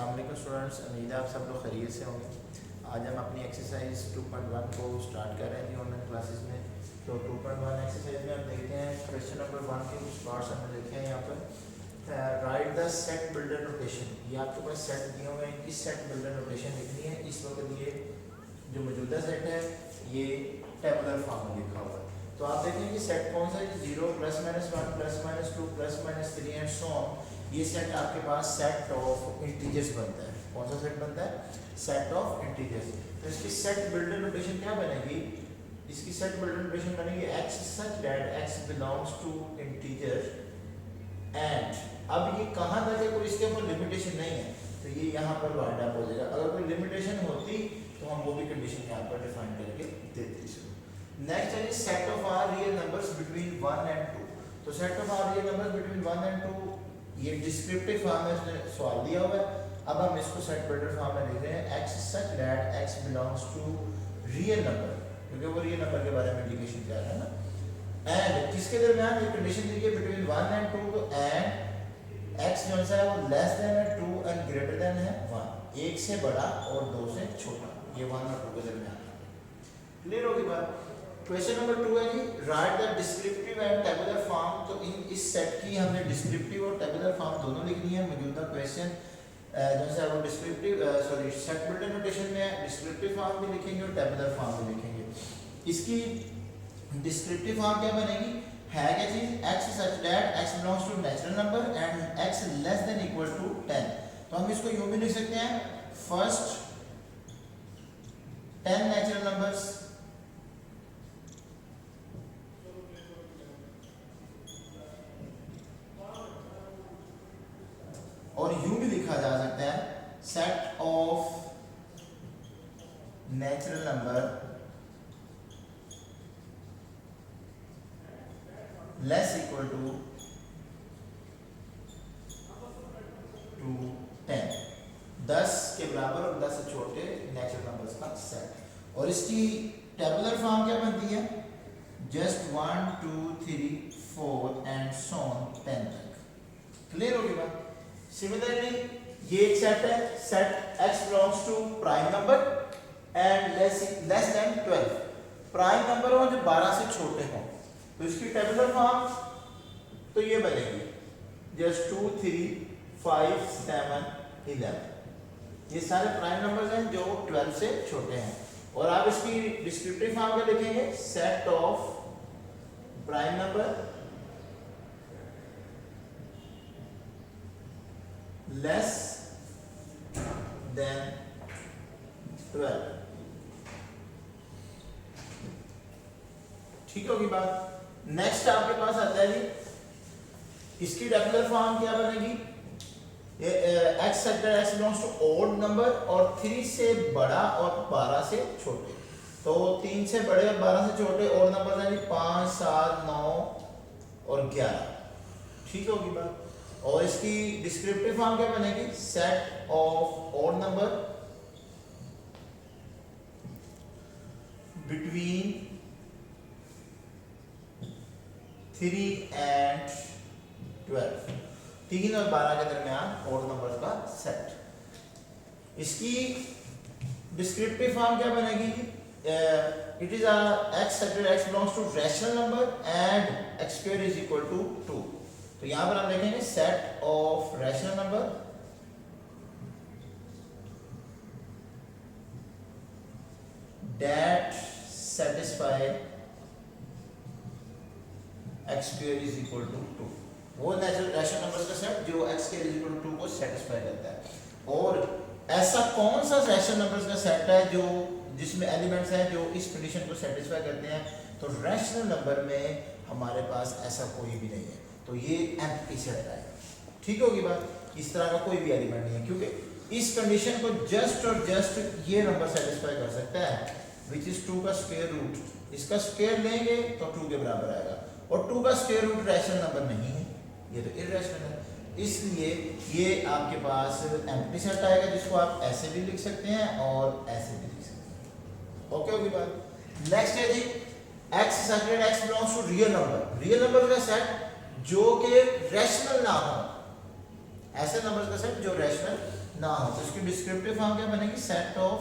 अस्सलाम वालेकुम स्टूडेंट्स, उम्मीद है आप सब लोग खैरियत से होंगे। आज हम अपनी एक्सरसाइज 2.1 को स्टार्ट कर रहे हैं ऑनलाइन क्लासेस में। तो 2.1 एक्सरसाइज में हम देखते हैं क्वेश्चन नंबर 1 के कुछ पार्ट्स हमने लिखे हैं यहाँ पर। Right the set builder notation. ये आपके पास सेट दिए हुए हैं, इनकी सेट बिल्डर नोटेशन लिखनी है। इस वक्त ये जो मौजूदा सेट है ये टेबुलर फॉर्म में लिखा हुआ है। तो आप देखें कि सेट कौन सा है, 0 +-1 +-2 +-3 एंड सो ऑन। ये सेट आपके पास सेट ऑफ इंटीजर्स बनता है। कौन सा सेट बनता है? Set of integers. तो इसकी सेट बिल्डर नोटेशन क्या बनेगी? इसकी सेट बिल्डर नोटेशन बनेगी x such that x belongs to integer and अब ये कहाँ तक है, कोई इसके ऊपर लिमिटेशन नहीं है, तो ये यहाँ पर वाइंड अप हो जाएगा। अगर कोई लिमिटेशन होती तो हम वो भी कंडीशन यहाँ पर डिफाइन करके देते इसको। नेक्स्ट है set of R real numbers between 1 and 2। तो set of R real numbers between 1 and 2 ये डिस्क्रिप्टिव फॉर्म में इसने सवाल दिया हुआ है। अब हम इसको सेट बिल्डर फॉर्म में लिख रहे हैं x such that x belongs to real number, क्योंकि वो रियल नंबर के बारे में इंडिकेशन क्या है ना। एंड किसके दरमियान ये कंडीशन दी है? बिटवीन 1 and 2 एंड x जो है वो लेस देन है 2 एंड ग्रेटर देन है 1। एक से बड़ा और 2 से छोटा, ये 1 और 2 के दरमियान। क्लियर होगी बात? क्वेश्चन नंबर 2 है जी, right the descriptive and tabular form. तो इस सेट की हमने डिस्क्रिप्टिव और टेबुलर फॉर्म दोनों लिखनी है। मौजूदा क्वेश्चन जैसे वो डिस्क्रिप्टिव सेट बिल्डर नोटेशन में डिस्क्रिप्टिव फॉर्म भी लिखेंगे और टेबुलर फॉर्म भी लिखेंगे। इसकी डिस्क्रिप्टिव फॉर्म क्या बनेगी? है क्या चीज? x such that x belongs to natural number and x less than equal to 10। तो हम इसको यूं भी लिख सकते हैं, फर्स्ट 10 नेचुरल नंबर्स और यूं भी लिखा जा सकता है set of natural number less equal to 10, 10 के बराबर और 10 से छोटे नेचुरल नंबर्स का सेट। और इसकी टेबुलर फॉर्म क्या बनती है? जस्ट 1 2 3 4 एंड सो ऑन 10 तक। क्लियर होगी बात? सिमिलरली ये एक सेट है, set x belongs to prime number and less than 12। Prime number हो जो 12 से छोटे हों, तो इसकी टेबुलर फॉर्म तो ये बनेगी जस्ट 2 3 5 7 11। ये सारे प्राइम नंबर्स हैं जो 12 से छोटे हैं। और आप इसकी डिस्क्रिप्टिव फॉर्म क्या लिखेंगे? Set of prime number less than 12। ठीक होगी बात? नेक्स्ट आपके पास आता है जी, इसकी टेबुलर फॉर्म क्या बनेगी? x such that x belongs to odd number और 3 से बड़ा और 12 से छोटे। तो 3 से बड़े और 12 से छोटे और नंबर हैं जी 5 7 9 और 11। ठीक होगी बात? और इसकी डिस्क्रिप्टिव फॉर्म क्या बनेगी? Set of odd number between 3 and 12, 3 और 12 के दरमियान ऑड नंबर का सेट। इसकी डिस्क्रिप्टिव फॉर्म क्या बनेगी? It is x such that x belongs to rational number and x square is equal to 2। तो यहां पर हम लिखेंगे set of rational number that satisfy x square is equal to 2। वो नेचुरल रैशनल नंबर्स का set जो x square is equal to 2 को satisfy करता है। और ऐसा कौन सा रैशनल नंबर्स का सेट है जो जिसमें एलिमेंट्स हैं जो इस कंडीशन को सेटिस्फाई करते हैं? तो रैशनल नंबर में हमारे पास ऐसा कोई भी नहीं है, तो ये एम्प्टी सेट आएगा। ठीक होगी बात? इस तरह का कोई भी एलिमेंट नहीं है, क्योंकि इस कंडीशन को जस्ट और जस्ट ये नंबर सेटिस्फाई कर सकता है, विच इज 2 का स्क्वायर रूट। इसका स्क्वायर लेंगे तो 2 के बराबर आएगा, और 2 का स्क्वायर रूट रैशनल नंबर नहीं है, ये तो इरैशनल है। इसलिए ये आपके पास एम्प्टी सेट आएगा, जिसको आप ऐसे भी लिख सकते हैं और ऐसे भी लिख सकते हैं। ओके होगी बात? नेक्स्ट है जी, x such that x belongs to real number. Real number का सेट जो कि रैशनल ना हो, ऐसे नंबर्स का सेट जो रैशनल ना हो तो इसकी डिस्क्रिप्टिव फॉर्म क्या बनेगी, set of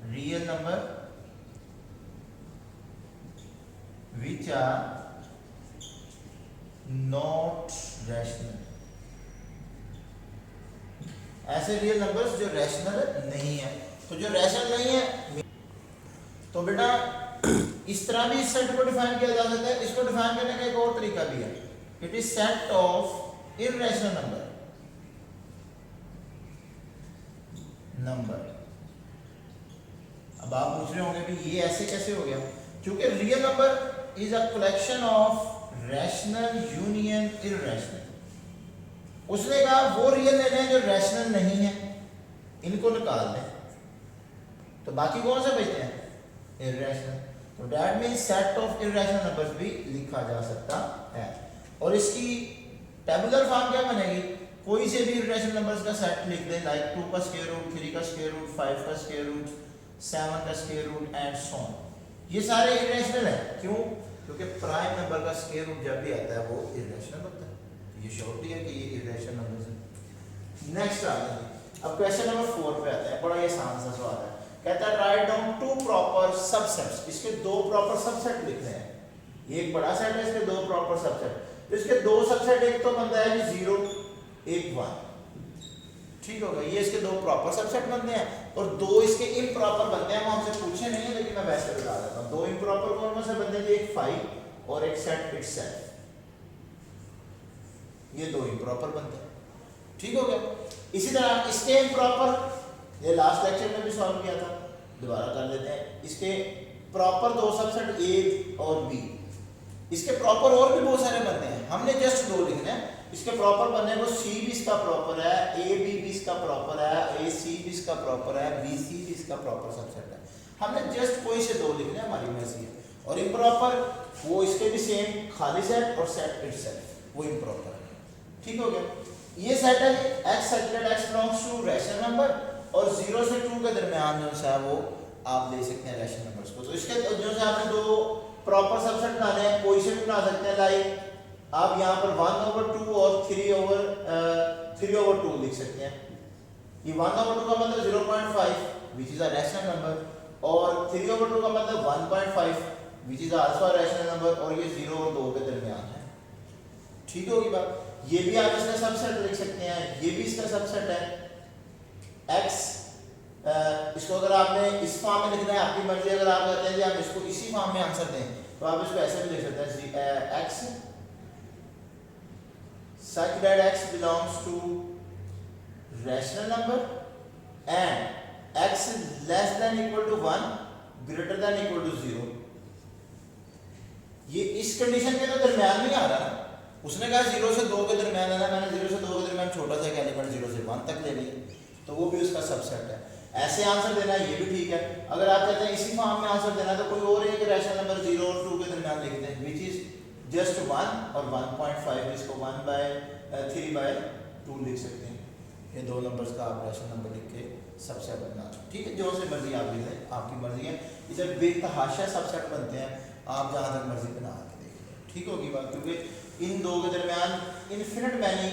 real number which are not rational, ऐसे रियल नंबर्स जो रैशनल नहीं है। तो जो रैशनल नहीं है तो बेटा इस तरह भी इस सेट को डिफाइन किया जा सकता है। इसको डिफाइन करने का एक और तरीका भी है, it is set of irrational number. अब आप पूछ रहे होंगे कि ये ऐसे कैसे हो गया, क्योंकि real number is a collection of rational union irrational। उसने कहा वो रियल लेने हैं जो रैशनल नहीं है, इनको निकाल दें, तो बाकी कौन से बचते हैं, इररेशनल। तो that means set of irrational numbers भी लिखा जा सकता है। और इसकी टेबुलर फॉर्म क्या बनेगी, कोई से भी इररेशनल नंबर्स का सेट लिख दें, लाइक 2 का स्क्वायर रूट, 3 का स्क्वायर रूट, 5 का स्क्वायर रूट, 7 का square root and so on. ये सारे इररेशनल है, क्यों, क्योंकि प्राइम नंबर का स्क्वायर रूट जब भी आता है वो इररेशनल होता है। ये श्योरिटी है कि ये इररेशनल नंबर्स हैं। नेक्स्ट आ जाए, अब क्वेश्चन नंबर 4 पे आते हैं, बड़ा ही आसान सा सवाल है। कहता है राइट डाउन 2 प्रॉपर सबसेट्स, इसके 2 प्रॉपर सबसेट लिखने हैं। ये एक बड़ा सेट है, इसके 2 प्रॉपर सबसेट। तो इसके 2 सबसेट, एक तो बनता है 0 एक 1, ठीक होगा, ये इसके 2 प्रॉपर सबसेट बनते हैं, और 2 इसके इम्प्रॉपर बनते हैं। वो हमसे पूछे नहीं है लेकिन मैं वैसे बता देता हूँ। 2 इम्प्रॉपर कौन से बनते हैं, एक 5 और एक सेट इटसेल्फ, ये 2 इम्प्रॉपर बनते हैं, ठीक हो गया। इसी तरह इसके इम्प्रॉपर, ये लास्ट लेक्चर में भी सॉल्व किया था, दोबारा कर लेते हैं। इसके प्रॉपर 2 सबसेट ए और बी, इसके प्रॉपर और भी बहुत सारे बनते हैं, हमने जस्ट 2 लिखने हैं। इसके प्रॉपर बनने को सी भी इसका प्रॉपर है, ए बी भी इसका प्रॉपर है, ए सी भी इसका प्रॉपर है, बी सी भी इसका प्रॉपर सबसेट है। हमने जस्ट कोई से 2 लिखने, हमारी मर्जी है। और इम्प्रॉपर वो इसके भी सेम, खाली सेट और सेट इटसेल्फ, वो इम्प्रॉपर है, ठीक हो गया। ये सेट है x set x belongs to rational number, और 0 से 2 के दरमियान जो है वो आप ले सकते हैं रैशनल नंबर्स को। तो इसके जो से आपने 2 प्रॉपर सबसेट बनाने हैं, कोई से भी बना सकते हैं, लाइक आप यहाँ पर 1/2 और 3/2 लिख सकते हैं। ये 1/2 का मतलब 0.5 which is a rational number, और 3/2 का मतलब 1.5 which is also a rational number, और ये 0 और 2 के दरमियान है, ठीक होगी बात। ये भी आप इसका सबसेट लिख सकते हैं, ये भी इसका सबसेट है x। इसको अगर आपने इस फॉर्म में लिखना है, आपकी मर्जी, अगर आप कहते हैं कि हम इसको इसी फॉर्म में आंसर दें, तो आप इसको ऐसे भी लिख सकते हैं, x such that x belongs to rational number and x less than equal to 1 greater than equal to 0। ये इस कंडीशन के तो दरमियान में आ रहा है, उसने कहा 0 से 2 के दरमियान आना, मैंने 0 से 2 के दरमियान छोटा सा एक एलिमेंट 0 से 1 तक ले लिया, तो वो भी उसका सबसेट है। ऐसे आंसर देना है, ये भी ठीक है। अगर आप कहते हैं इसी फॉर्म में आंसर देना, तो कोई और एक रैशनल नंबर 0 और 2 के दरमियान लिख दें, विच इज जस्ट 1 और 1.5, इसको 1/3/2 लिख सकते हैं। ये 2 नंबर्स का आप रैशनल नंबर लिख के सबसेट बना, ठीक है, जो से मर्जी आप लिख लें, आपकी मर्जी है। इधर बेतहाशा सबसेट बनते हैं, आप जहाँ तक मर्जी बना के देख लें, ठीक होगी बात, क्योंकि इन 2 के दरमियान इन्फिनिट मैनी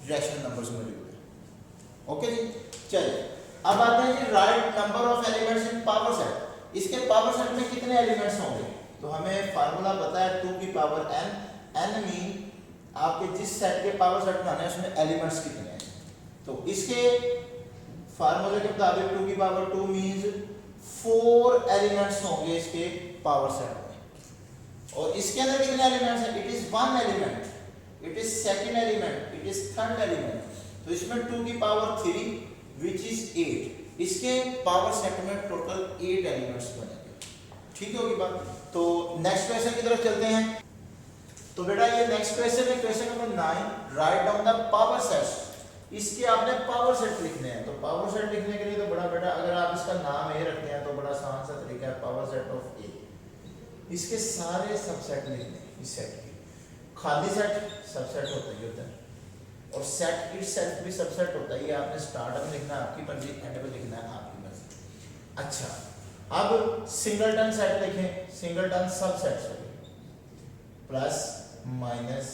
रैशनल नंबर्स मौजूद है। ओके जी, चलिए अब आते हैं जी right number of elements in power set. इसके पावर सेट में कितने एलिमेंट्स होंगे, तो हमें फार्मूला पता है 2 की पावर n, n मीन आपके जिस सेट के पावर सेट बनाने हैं उसमें एलिमेंट्स कितने हैं। तो इसके फार्मूले के मुताबिक 2 की पावर 2 मींस 4 एलिमेंट्स होंगे इसके पावर सेट में। और इसके अंदर कितने एलिमेंट्स हैं, it is 1 element, it is second element, it is third element. तो इसमें 2 की पावर 3 विच इज 8, इसके पावर सेट में टोटल 8 एलिमेंट्स बनेंगे, ठीक होगी बात। तो नेक्स्ट क्वेश्चन की तरफ चलते हैं। तो बेटा ये नेक्स्ट क्वेश्चन है, question number 9, write down the power sets. इसके आपने पावर सेट लिखने हैं। तो पावर सेट लिखने के लिए तो बड़ा बेटा, अगर आप इसका नाम ए रखते हैं तो बड़ा आसान सा तरीका है, पावर सेट ऑफ ए। इसके सारे सबसेट लिखने हैं इस सेट के, खाली सेट सबसेट होता ही होता है, और सेट इटसेल्फ भी सबसेट होता है। ये आपने स्टार्ट में लिखना है, आपकी मर्जी, एंड में लिखना है, आपकी मर्जी। अच्छा, अब सिंगलटन सेट लिखें, singleton subsets plus minus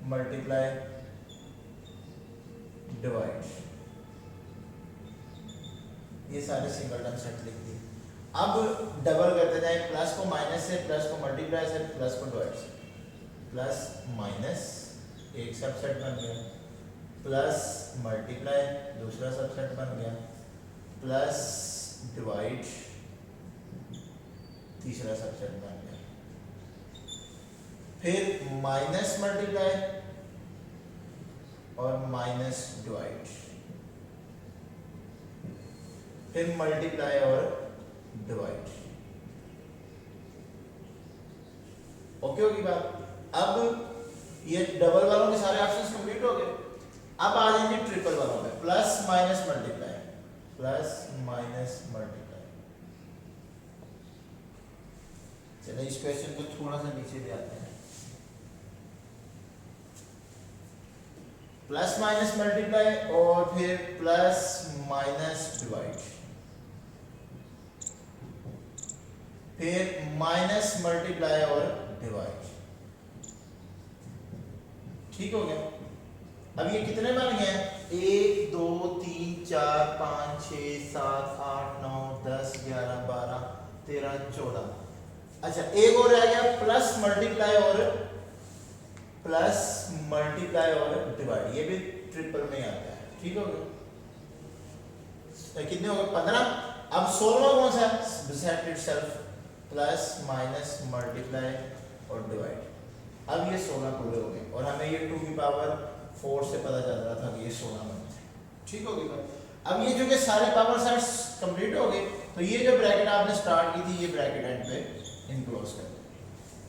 multiply divide, ये सारे सिंगलटन सेट लिख दिए। अब डबल करते जाए, प्लस को माइनस से, प्लस को मल्टीप्लाई से, प्लस को डिवाइड से। प्लस माइनस एक सबसेट बन गया, प्लस मल्टीप्लाई दूसरा सबसेट बन गया, प्लस डिवाइड तीसरा सबसेट बन गया, फिर माइनस मल्टीप्लाई और माइनस डिवाइड, फिर मल्टीप्लाई और डिवाइड। ओके होगी बात। अब ये डबल वालों के सारे ऑप्शंस कंप्लीट हो गए। अब आ जाएंगे ट्रिपल वालों में, plus minus multiply, plus minus multiply. चलिए इस क्वेश्चन को थोड़ा सा नीचे ले आते हैं। प्लस माइनस मल्टीप्लाई और फिर प्लस माइनस डिवाइड, फिर माइनस मल्टीप्लाई और डिवाइड। ठीक हो गया। अब ये कितने बन गए हैं? 1 2 3 4 5 6 7 8 9 10 11 12 13 14। अच्छा एक और रह गया, प्लस मल्टीप्लाई और डिवाइड, ये भी ट्रिपल में आता है। ठीक हो गया। कितने हो गए? 15। अब 16वां कौन सा है? Set itself, plus minus multiply और डिवाइड। अब ये 16 पूरे हो गए और हमें ये 2 की पावर 4 से पता चल रहा था कि ये 16 बनते हैं। ठीक हो गया। अब ये जो कि सारे पावर सेट्स कंप्लीट हो गए, तो ये जो ब्रैकेट आपने स्टार्ट की थी, ये ब्रैकेट एंड पे इनक्लोज कर दो।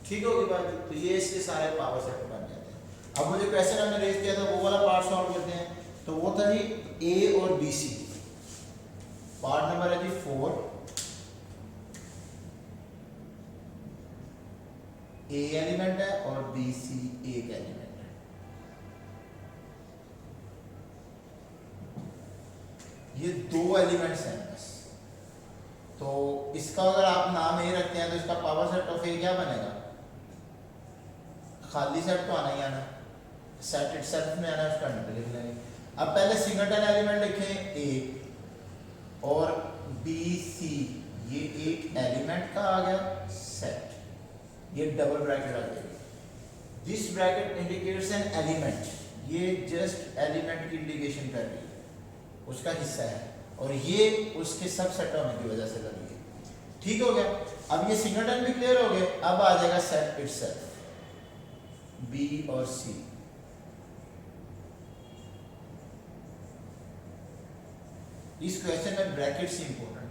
ठीक हो गई बात। तो ये इसके सारे पावर सेट बन जाते हैं। अब वो जो क्वेश्चन हमने रेज किया था वो वाला पार्ट सॉल्व करते हैं। तो वो था जी ए और बी सी। पार्ट नंबर है जी 4। ए एलिमेंट है और बी सी एक एलिमेंट है। ये 2 एलिमेंट्स हैं बस। तो इसका अगर आप नाम ए रखते हैं तो इसका पावर सेट ऑफ ए क्या बनेगा? खाली सेट तो आना ही आना, सेट इटसेल्फ में आना, उसका अंडर लिख लेंगे। अब पहले सिंगलटन एलिमेंट लिखें ए और बी सी, ये एक एलिमेंट का आ गया सेट, ये डबल ब्रैकेट आ जाएगी। This bracket indicates an element, ये जस्ट एलिमेंट की इंडिकेशन कर रही है, उसका हिस्सा है, और ये उसके सब सेट होने की वजह से लगी है। ठीक हो गया। अब ये सिंगलटन भी क्लियर हो गए। अब आ जाएगा सेट इटसेल्फ, बी और सी। इस क्वेश्चन में ब्रैकेट्स इंपॉर्टेंट है,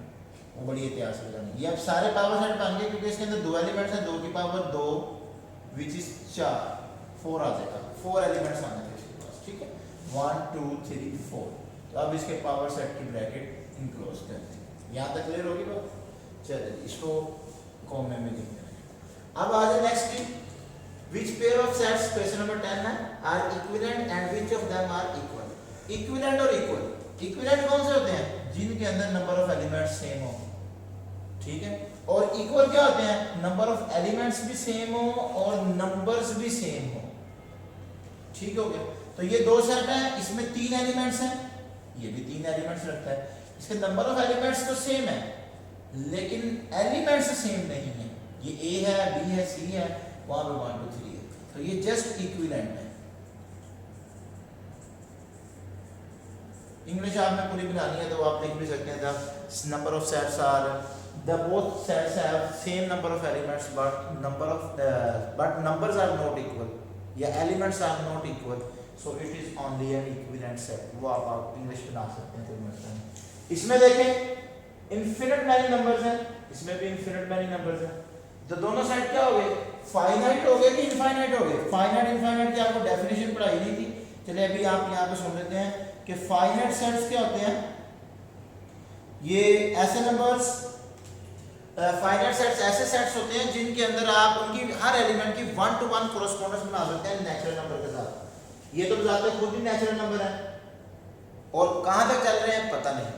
वो बड़ी इतिहास से जानी। ये अब सारे पावर सेट बन गए क्योंकि इसके अंदर 2 एलिमेंट्स हैं, 2 की पावर 2 विच इज 4 आ जाएगा। 4 एलिमेंट्स आने थे इसके पास। ठीक है, 1 2 3 4। तो अब इसके पावर सेट की ब्रैकेट इनक्लोज करते हैं। यहाँ तक क्लियर होगी बात? चलिए इसको कॉमे में लिख दें। अब आ जाए नेक्स्ट की, which pair of sets, question number 10 है, are equivalent and which of them are equal। Equivalent और इक्वल, इक्विवेलेंट कौन से होते हैं? जिनके अंदर नंबर ऑफ एलिमेंट्स सेम हो। ठीक है। और इक्वल क्या होते हैं? नंबर ऑफ एलिमेंट्स भी सेम हो और नंबर्स भी सेम हो। ठीक हो गया। तो ये 2 सेट हैं, इसमें 3 एलिमेंट्स हैं, ये भी 3 एलिमेंट्स रखता है। इसके नंबर ऑफ एलिमेंट्स तो सेम है लेकिन एलिमेंट्स सेम नहीं है। ये ए है, बी है, सी है, वहां पे 1 2 3 है। तो ये जस्ट इक्विवेलेंट है। इंग्लिश आपने पूरी बनानी है तो आप लिख भी सकते हैं, the number of sets are, the both sets have same number of elements but numbers are not equal, या elements are not equal, so it is only an equivalent set. वो आप इंग्लिश बना सकते हैं, कोई मसला नहीं। इसमें देखें इनफिनिट मैनी नंबर्स हैं, इसमें भी इनफिनिट मैनी नंबर्स हैं। तो दोनों सेट क्या हो गए? फाइनाइट हो गए कि इनफाइनाइट हो गए? फाइनाइट इनफाइनाइट की आपको डेफिनेशन पढ़ाई नहीं थी। चलिए अभी आप यहाँ पे सुन लेते हैं कि फाइनाइट सेट्स क्या होते हैं। ये ऐसे नंबर्स, फाइनाइट सेट्स ऐसे सेट्स होते हैं जिनके अंदर आप उनकी हर एलिमेंट की 1 to 1 कोरेस्पोंडेंस बना सकते हैं नेचुरल नंबर के साथ। ये तो बताते खुद ही नेचुरल नंबर है और कहां तक चल रहे हैं पता नहीं।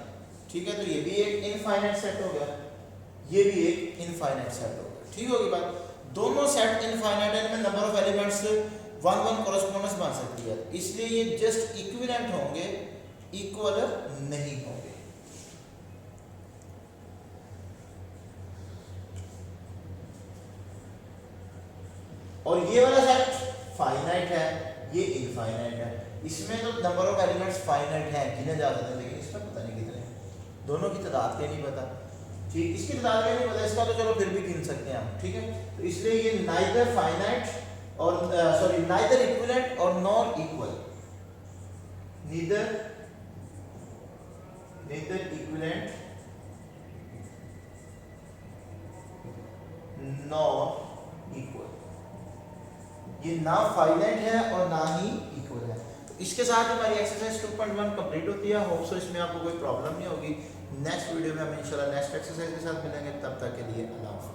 ठीक है, तो ये भी एक इनफाइनाइट सेट हो गया, ये भी एक इनफाइनाइट सेट हो गया। ठीक होगी बात? दोनों सेट इनफाइनाइट है, इनमें नंबर ऑफ एलिमेंट्स 1 कॉरेस्पॉन्डेंस बन सकती है, इसलिए ये जस्ट इक्विवेलेंट होंगे, इक्वल नहीं होंगे। और ये वाला सेट फाइनाइट है, ये इनफाइनाइट है। इसमें तो नंबर ऑफ एलिमेंट्स फाइनाइट है, गिने जा सकते हैं, लेकिन इसमें पता नहीं कितने, दोनों की तादाद क्या नहीं पता। ठीक, इसकी तादाद क्या नहीं पता, इसका तो चलो फिर भी गिन सकते हैं हम, ठीक है। तो इसलिए ये नाइदर फाइनाइट और सॉरी नाइदर इक्विवेलेंट और nor equal, neither equivalent nor equal, ये ना फाइनाइट है और ना ही इक्वल है। तो इसके साथ हमारी एक्सरसाइज 2.1 कंप्लीट होती है। होप सो इसमें आपको कोई प्रॉब्लम नहीं होगी। नेक्स्ट वीडियो में हम इंशाल्लाह नेक्स्ट एक्सरसाइज के साथ मिलेंगे, तब तक के लिए अल्लाह हाफ़िज़।